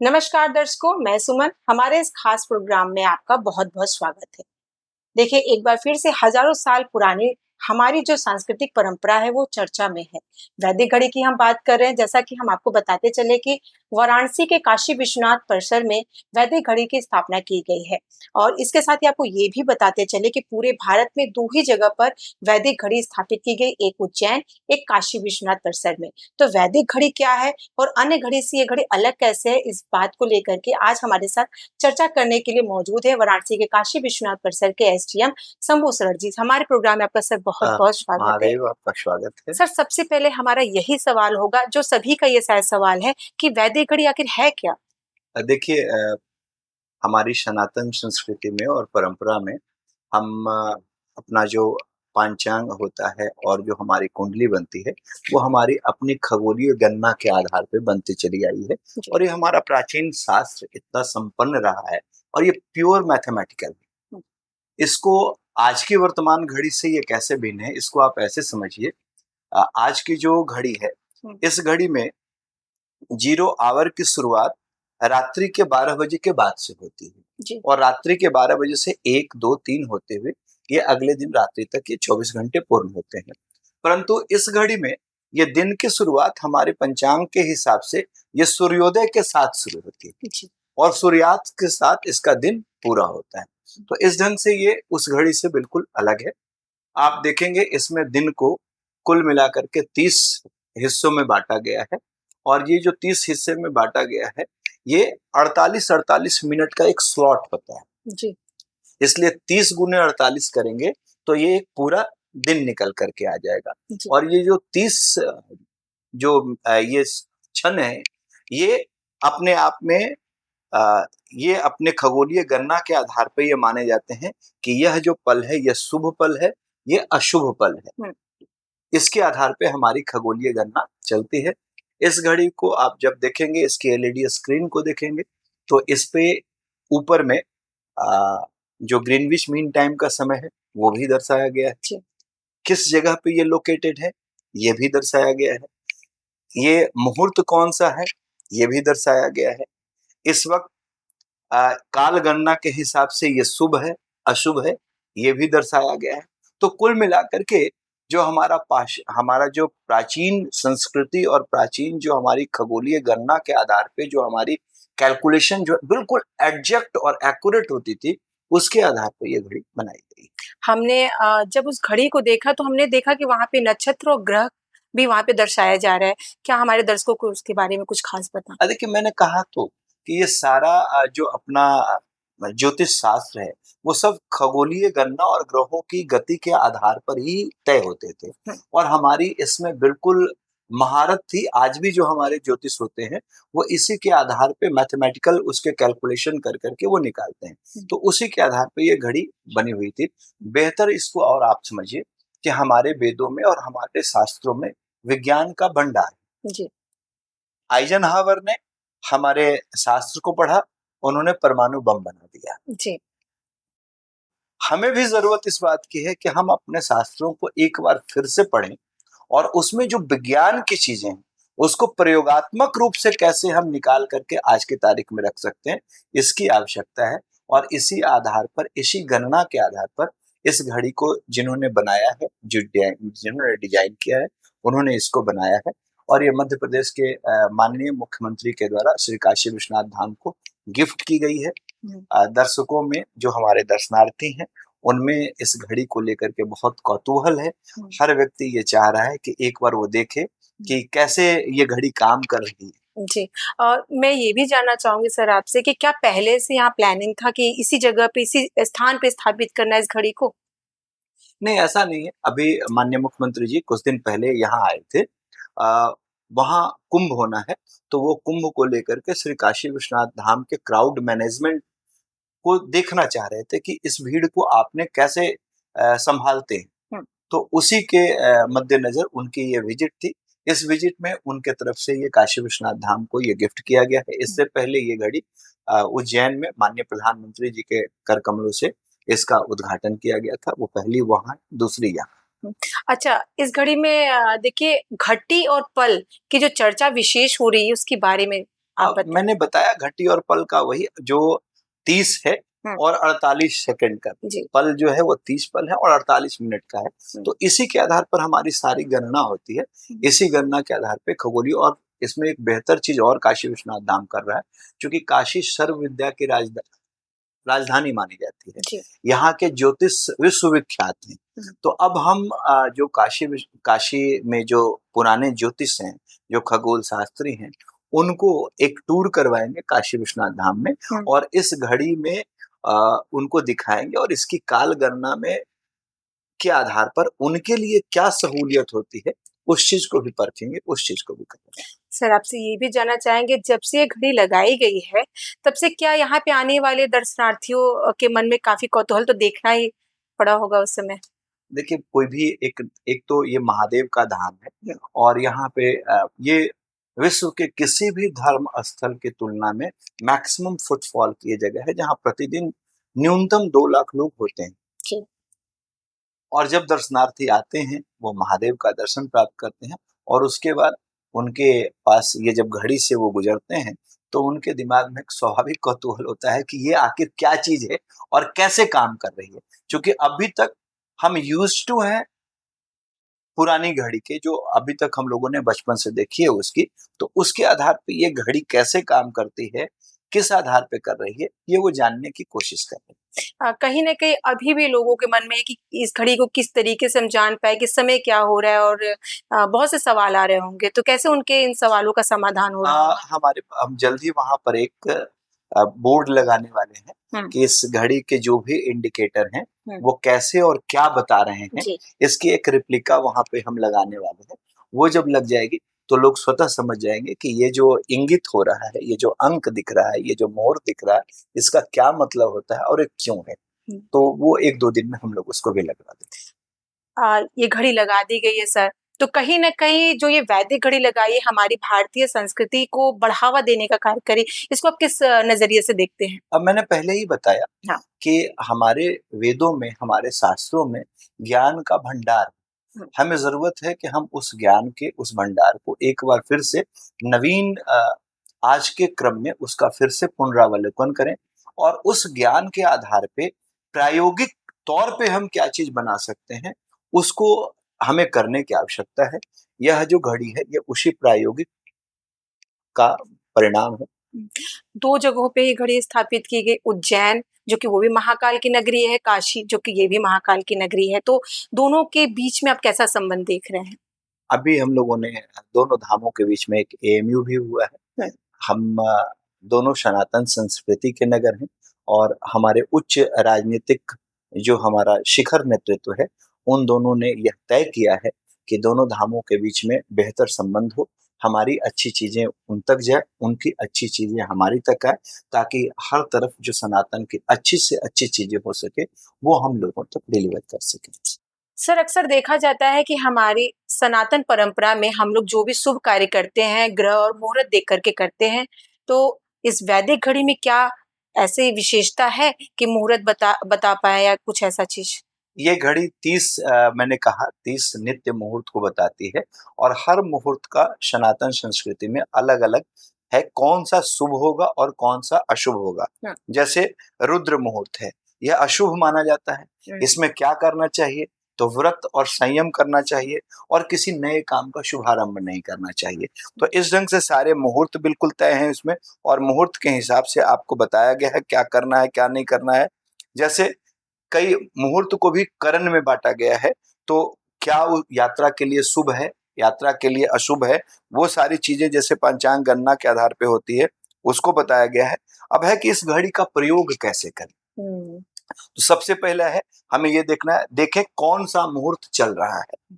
नमस्कार दर्शकों, मैं सुमन। हमारे इस खास प्रोग्राम में आपका बहुत-बहुत स्वागत है। देखिए, एक बार फिर से हजारों साल पुरानी हमारी जो सांस्कृतिक परंपरा है वो चर्चा में है। वैदिक घड़ी की हम बात कर रहे हैं। जैसा कि हम आपको बताते चले कि वाराणसी के काशी विश्वनाथ परिसर में वैदिक घड़ी की स्थापना की गई है। और इसके साथ ही आपको ये भी बताते चले कि पूरे भारत में 2 ही जगह पर वैदिक घड़ी स्थापित की गई, एक उज्जैन, एक काशी विश्वनाथ परिसर में। तो वैदिक घड़ी क्या है और अन्य घड़ी से ये घड़ी अलग कैसे है, इस बात को लेकर के आज हमारे साथ चर्चा करने के लिए मौजूद है वाराणसी के काशी विश्वनाथ परिसर के एसडीएम शंभू सर जी। हमारे प्रोग्राम में आपका सर बहुत-बहुत स्वागत है। महादेव आपका स्वागत है। सर, सबसे पहले हमारा यही सवाल होगा, जो सभी का ये शायद सवाल है कि वैदिक घड़ी आखिर है क्या? देखिए, हमारी सनातन संस्कृति में और परंपरा में हम अपना जो पांचांग होता है और जो हमारी कुंडली बनती है, वो हमारी अपनी खगोलीय गणना के आधार पे बनती चली आई है। जी। और ये हमारा प्राचीन शास्त्र इतना संपन्न रहा है और ये प्योर मैथमेटिकल है। हुँ। इसको आज की वर्तमान घड़ी से ये कैसे भिन्न है, इसको आप ऐसे समझिए। आज की जो घड़ी है, हुँ। इस घड़ी में 0 आवर की शुरुआत रात्रि के 12 बजे के बाद से होती है जी। और रात्रि के 12 बजे से 1, 2, 3 होते हुए ये अगले दिन रात्रि तक ये 24 घंटे पूर्ण होते हैं। परंतु इस घड़ी में ये दिन की शुरुआत हमारे पंचांग के हिसाब से ये सूर्योदय के साथ शुरू होती है जी। और सूर्यास्त के साथ इसका दिन पूरा होता है। तो इस ढंग से ये उस घड़ी से बिल्कुल अलग है। आप देखेंगे इसमें दिन को कुल मिलाकर के 30 हिस्सों में बांटा गया है और ये जो 30 हिस्से में बांटा गया है, ये 48-48 मिनट का एक स्लॉट होता है। जी। इसलिए 30 गुने 48 करेंगे तो ये एक पूरा दिन निकल करके आ जाएगा। जी। और ये जो 30 जो ये क्षण है, ये अपने आप में अ, ये अपने खगोलीय गणना के आधार पे ये माने जाते हैं कि यह जो पल है, यह शुभ पल है, ये अशुभ पल है। हुँ। इसके आधार पे हमारी खगोलीय गणना चलती है। इस घड़ी को आप जब देखेंगे, इसकी एलईडी स्क्रीन को देखेंगे, तो इस पे ऊपर में जो ग्रीनविच मीन टाइम का समय है, वो भी दर्शाया गया है। जी। किस जगह पे ये लोकेटेड है, ये भी दर्शाया गया है। ये मुहूर्त कौन-सा है, ये भी दर्शाया गया है। इस वक़्त काल गणना के हिसाब से ये शुभ है, अशुभ है, ये भी दर्शाया गया है। तो कुल मिलाकर के जो हमारा जो प्राचीन संस्कृति और प्राचीन जो हमारी खगोलीय गणना के आधार पे जो हमारी कैलकुलेशन जो बिल्कुल एग्जैक्ट और एक्यूरेट होती थी, उसके आधार पे ये घड़ी बनाई गई। हमने जब उस घड़ी को देखा तो हमने देखा कि वहाँ पे नक्षत्र और ग्रह भी वहाँ पे दर्शाया जा रहा है। क्या हमारे दर्शकों को उसके बारे में कुछ खास बताएँ? देखिए, मैंने कहा तो कि ये सारा जो अपना ज्योतिष शास्त्र है, वो सब खगोलीय गणना और ग्रहों की गति के आधार पर ही तय होते थे। हुँ। और हमारी इसमें बिल्कुल महारत थी। आज भी जो हमारे ज्योतिष होते हैं, वो इसी के आधार पे मैथमेटिकल उसके कैलकुलेशन कर करके वो निकालते हैं। हुँ। तो उसी के आधार पे ये घड़ी बनी हुई थी। बेहतर इसको और आप समझिए कि हमारे वेदों में और हमारे शास्त्रों में विज्ञान का भंडार है। जी। आइजनहावर ने हमारे शास्त्र को पढ़ा, उन्होंने परमाणु बम बना दिया। जी। हमें भी ज़रूरत इस बात की है कि हम अपने शास्त्रों को एक बार फिर से पढ़ें और उसमें जो विज्ञान की चीज़ें हैं, उसको प्रयोगात्मक रूप से कैसे हम निकाल करके आज की तारीख में रख सकते हैं, इसकी आवश्यकता है। और इसी आधार पर, इसी गणना के आधार पर इस घड़ी को जिन्होंने बनाया है, जिन्होंने डिज़ाइन किया है, उन्होंने इसको बनाया है। और ये मध्य प्रदेश के माननीय मुख्यमंत्री के द्वारा श्री काशी विश्वनाथ धाम को गिफ्ट की गई है। हुँ। दर्शकों में जो हमारे दर्शनार्थी हैं, उनमें इस घड़ी को लेकर के बहुत कौतूहल है। हुँ। हर व्यक्ति ये चाह रहा है कि एक बार वो देखे कि कैसे ये घड़ी काम कर रही है। जी। और मैं ये भी जानना चाहूँगी सर आपसे कि क्या पहले से यहाँ प्लानिंग था कि इसी जगह पे, इसी स्थान पे स्थापित करना है इस घड़ी को? नहीं, ऐसा नहीं है। अभी माननीय मुख्यमंत्री जी कुछ दिन पहले यहाँ आए थे। वहाँ कुंभ होना है, तो वो कुंभ को लेकर के श्री काशी विश्वनाथ धाम के क्राउड मैनेजमेंट को देखना चाह रहे थे कि इस भीड़ को आपने कैसे सँभालते हैं। हुँ। तो उसी के मद्देनज़र उनकी ये विज़िट थी। इस विज़िट में उनके तरफ से ये काशी विश्वनाथ धाम को ये गिफ्ट किया गया है। हुँ। इससे पहले ये घड़ी उज्जैन में माननीय प्रधानमंत्री जी के कर कमलों से इसका उद्घाटन किया गया था। वो पहली वहाँ, दूसरी यहाँ। हुँ। अच्छा, इस घड़ी में देखिए घटी और पल की जो चर्चा विशेष हो रही है उसके बारे में आप बताइए। मैंने बताया घटी और पल का वही जो 30 है और 48 सेकंड का। जी। पल जो है वो 30 पल है और 48 मिनट का है। तो इसी के आधार पर हमारी सारी गणना होती है। इसी गणना के आधार पे खगोलीय, और इसमें एक बेहतर चीज और काशी विश्वनाथ धाम कर रहा है, क्योंकि काशी सर्व विद्या की राजधानी मानी जाती है। यहाँ के ज्योतिष विश्वविख्यात हैं। तो अब हम जो काशी में जो पुराने ज्योतिष हैं, जो खगोल शास्त्री हैं, उनको एक टूर करवाएंगे काशी विश्वनाथ धाम में, और इस घड़ी में उनको दिखाएंगे और इसकी काल गणना में के आधार पर उनके लिए क्या सहूलियत होती है, उस चीज को भी परखेंगे, उस चीज को भी करेंगे। सर, आपसे ये भी जानना चाहेंगे, जब से ये घड़ी लगाई गई है, तब से क्या यहाँ पे आने वाले दर्शनार्थियों के मन में काफी कौतूहल तो देखना ही पड़ा होगा उस समय? देखिए, कोई भी एक तो ये महादेव का धाम है, और यहाँ पे ये विश्व के किसी भी धर्म स्थल की तुलना में मैक्सिमम फुटफॉल की जगह है, जहाँ प्रतिदिन न्यूनतम 2 लाख लोग होते हैं। और जब दर्शनार्थी आते हैं, वो महादेव का दर्शन प्राप्त करते हैं, और उसके बाद उनके पास ये जब घड़ी से वो गुजरते हैं, तो उनके दिमाग में एक स्वाभाविक कौतूहल होता है कि ये आखिर क्या चीज है और कैसे काम कर रही है। क्योंकि अभी तक हम यूज्ड टू हैं पुरानी घड़ी के, जो अभी तक हम लोगों ने बचपन से देखी है उसकी, तो उसके आधार पे ये घड़ी कैसे काम करती है, किस आधार पे कर रही है, ये वो जानने की कोशिश कर रहे हैं। कहीं न कहीं अभी भी लोगों के मन में है कि इस घड़ी को किस तरीके से हम जान पाएँ कि समय क्या हो रहा है, और बहुत से सवाल आ रहे होंगे, तो कैसे उनके इन सवालों का समाधान हो रहा होगा? हम जल्द ही वहाँ पर एक बोर्ड लगाने वाले हैं कि इस घड़ी के जो भी इंडिकेटर हैं, वो कैसे और क्या बता रहे हैं, इसकी एक रिप्लिका वहाँ पे हम लगाने वाले हैं। वो जब लग जाएगी, तो लोग स्वतः समझ जाएंगे कि ये जो इंगित हो रहा है, ये जो अंक दिख रहा है, ये जो मोहर दिख रहा है, इसका क्या मतलब होता है और ये क्यों है। तो वो 1-2 दिन में हम लोग उसको भी लगवा देंगे। ये घड़ी लगा दी गई है सर, तो कहीं न कहीं जो ये वैदिक घड़ी लगाई है, हमारी भारतीय संस्कृति को बढ़ावा देने का कार्य करी, इसको आप किस नज़रिए से देखते हैं? अब मैंने पहले ही बताया कि हमारे वेदों में, हमारे शास्त्रों में ज्ञान का भंडार, हमें ज़रूरत है कि हम उस ज्ञान के उस भंडार को एक बार फिर से नवीन आज के क्रम में उसका फिर से पुनरावलोकन करें, और उस ज्ञान के आधार पे प्रायोगिक तौर पे हम क्या चीज़ बना सकते हैं, उसको हमें करने की आवश्यकता है। यह जो घड़ी है, ये उसी प्रायोगिक का परिणाम है। 2 जगहों पे ये घड़ी स्थापित की गई, उज्जैन जो कि वो भी महाकाल की नगरी है, काशी जो कि ये भी महाकाल की नगरी है, तो दोनों के बीच में आप कैसा संबंध देख रहे हैं? अभी हम लोगों ने दोनों धामों के बीच में एक एएमयू भी हुआ है। हम दोनों सनातन संस्कृति के नगर हैं, और हमारे उच्च राजनीतिक जो हमारा शिखर नेतृत्व है, उन दोनों ने यह तय किया है कि दोनों धामों के बीच में बेहतर संबंध हो, हमारी अच्छी चीजें उन तक जाए, उनकी अच्छी चीजें हमारी तक आए, ताकि हर तरफ जो सनातन की अच्छी से अच्छी चीजें हो सके, वो हम लोगों तक डिलीवर कर सकें। सर, अक्सर देखा जाता है कि हमारी सनातन परंपरा में हम लोग जो भी शुभ कार्य करते हैं, ग्रह और मुहूर्त देख कर के करते हैं, तो इस वैदिक घड़ी में क्या ऐसी विशेषता है कि मुहूर्त बता पाएँ या कुछ ऐसा चीज़? ये घड़ी 30 मैंने कहा 30 नित्य मुहूर्त को बताती है, और हर मुहूर्त का सनातन संस्कृति में अलग-अलग है, कौन सा शुभ होगा और कौन सा अशुभ होगा। जैसे रुद्र मुहूर्त है, यह अशुभ माना जाता है। इसमें क्या करना चाहिए? तो व्रत और संयम करना चाहिए, और किसी नए काम का शुभारंभ नहीं करना चाहिए। तो इस ढंग से सारे मुहूर्त बिल्कुल तय हैं इसमें, और मुहूर्त के हिसाब से आपको बताया गया है क्या करना है, क्या नहीं करना है। जैसे कई मुहूर्त को भी करण में बांटा गया है, तो क्या वो यात्रा के लिए शुभ है, यात्रा के लिए अशुभ है, वो सारी चीजें जैसे पंचांग गणना के आधार पे होती है, उसको बताया गया है। अब है कि इस घड़ी का प्रयोग कैसे करें। तो सबसे पहला है, हमें ये देखना है, देखें कौन सा मुहूर्त चल रहा है,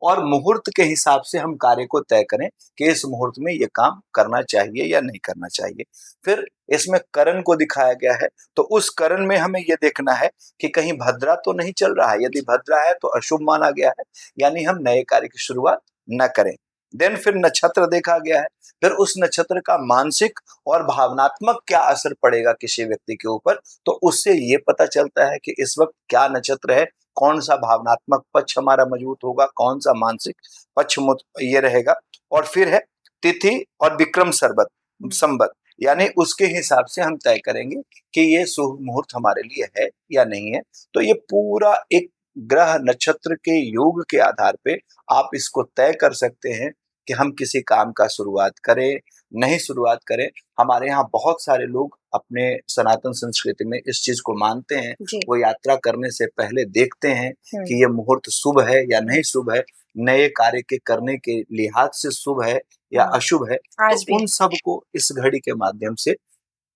और मुहूर्त के हिसाब से हम कार्य को तय करें कि इस मुहूर्त में ये काम करना चाहिए या नहीं करना चाहिए। फिर इसमें करण को दिखाया गया है, तो उस करण में हमें ये देखना है कि कहीं भद्रा तो नहीं चल रहा है। यदि भद्रा है तो अशुभ माना गया है, यानी हम नए कार्य की शुरुआत न करें। देन फिर नक्षत्र देखा गया है, फिर उस नक्षत्र का मानसिक और भावनात्मक क्या असर पड़ेगा किसी व्यक्ति के ऊपर, तो उससे ये पता चलता है कि इस वक्त क्या नक्षत्र है, कौन सा भावनात्मक पक्ष हमारा मजबूत होगा, कौन सा मानसिक पक्ष ये रहेगा। और फिर है तिथि और विक्रम संवत, संबत, यानी उसके हिसाब से हम तय करेंगे कि ये शुभ मुहूर्त हमारे लिए है या नहीं है। तो ये पूरा एक ग्रह नक्षत्र के योग के आधार पे आप इसको तय कर सकते हैं कि हम किसी काम का शुरुआत करें, नहीं शुरुआत करें। हमारे यहाँ बहुत सारे लोग अपने सनातन संस्कृति में इस चीज को मानते हैं। जी। वो यात्रा करने से पहले देखते हैं कि ये मुहूर्त शुभ है या नहीं शुभ है, नए कार्य के करने के लिहाज से शुभ है या अशुभ है। आज तो भी उन सब को इस घड़ी के माध्यम से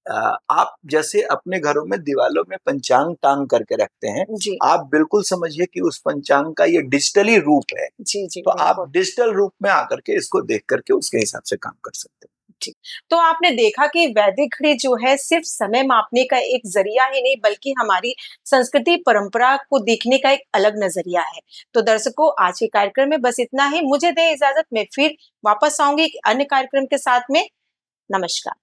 आप जैसे अपने घरों में दीवालों में पंचांग टांग करके रखते हैं, जी आप बिल्कुल समझिए कि उस पंचांग का ये डिजिटली रूप है। जी जी तो आप बिल्कुल। डिजिटल रूप में आकर के इसको देख करके उसके हिसाब से काम कर सकते हैं। जी। तो आपने देखा कि वैदिक घड़ी जो है सिर्फ समय मापने का एक जरिया ही नहीं बल्कि हमारी संस्कृति परंपरा को देखने का एक अलग नजरिया है। तो दर्शकों, आज के कार्यक्रम में बस इतना ही। मुझे दें इजाजत, मैं फिर वापस आऊंगी एक अन्य कार्यक्रम के साथ में। नमस्कार।